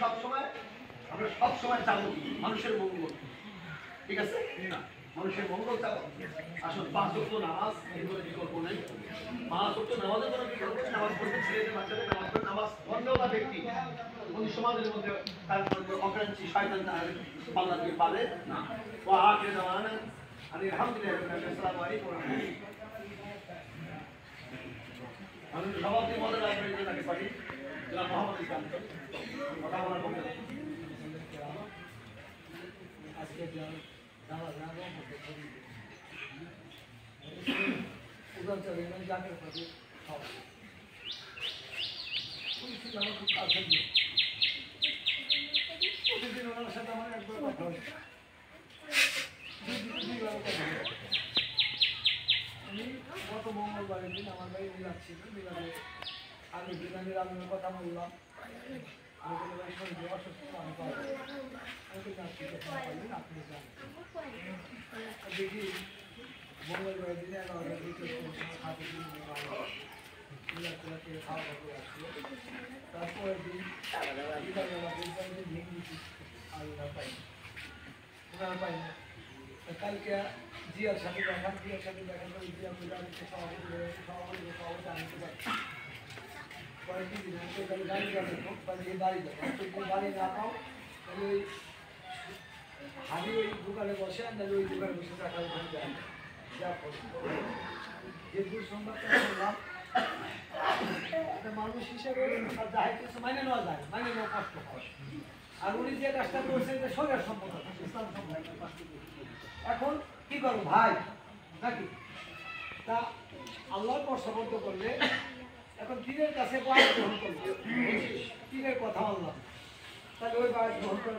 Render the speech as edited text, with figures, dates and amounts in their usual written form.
সবসময় চাবো মানুষের মঙ্গল, ঠিক আছে? মানুষের মঙ্গল চাবো। আসলে 5 ওয়াক্ত নামাজ এর কোনো বিকল্প নেই। 5 ওয়াক্ত নামাজের কোনো বিকল্প নেই। নামাজ পড়তে ছেলেদের বাচ্চাদের নামাজ পড়ে নামাজ বন্ধওয়ালা ব্যক্তি কোন সমাজের মধ্যে তার অকাঞ্চি শয়তান তার পাল্লা দিয়ে পারে না। ও আগে জামানা আমি আলহামদুলিল্লাহ আসসালামু আলাইকুম ওয়া রাহমাতুল্লাহ। আমি সভাপতি মহোদয় রাখবেন তাকে পারি জনাব মোহাম্মদ ইসলাম কথা বলার পক্ষে আজকে নামাজ না মধ্যে করি উদাহরণ চলে জানের প্রতি খাওয়া আমার খুব কাছে দিয়ে প্রতিদিন ওনার সাথে আমার একবার কথা হয়েছে। আমি গত মঙ্গলবারের দিন আমার বাড়ি মিলাদ ছিল, মিলাদে আমি বিধানের আলমের কথা বললাম। আমি কোনো ভাই শরীরে অসুস্থ, আমি পাবো আমি আপনি পাইলেন আপনি যান। দেখি মঙ্গলবারের দিনে 11টা দিকে খাতে মিলাদ তোলাকে খাওয়া দাওয়া করে আসলো। তারপরের দিন বিকালবেলা ভেঙে দিচ্ছি আর ওরা পাইনি, ওনারা পাইনি। কালকে জিয়ার সাথে দেখা করে জিয়া বলে আমি সভাপতি আনতে পারি। পরে কি দিন তাহলে গাড়ি যাবে বাড়ি যাবে, তুমি বাড়ি না পাও তাহলে ওই আমি ওই দোকানে বসে আর নাহলে ওই দোকানে বসে টাকা ওখানে যায় যা যে দুঃসংবাদটা শুনলাম একটা মানুষ হিসেবে যাই কিছু মাইনে নেওয়া যায়, মাইনে নেওয়া কষ্ট হয়। আর উনি যে কাজটা করছেন এটা শরীর সম্পদ, ইসলাম সম্পদ। এখন কি করবো ভাই নাকি তা আল্লাহর পর সমর্থ করলে এখন পীরের কাছে বায়াত গ্রহণ করবে, পীরের কথা আল্লাহ, তাহলে ওই বায়াত গ্রহণ করে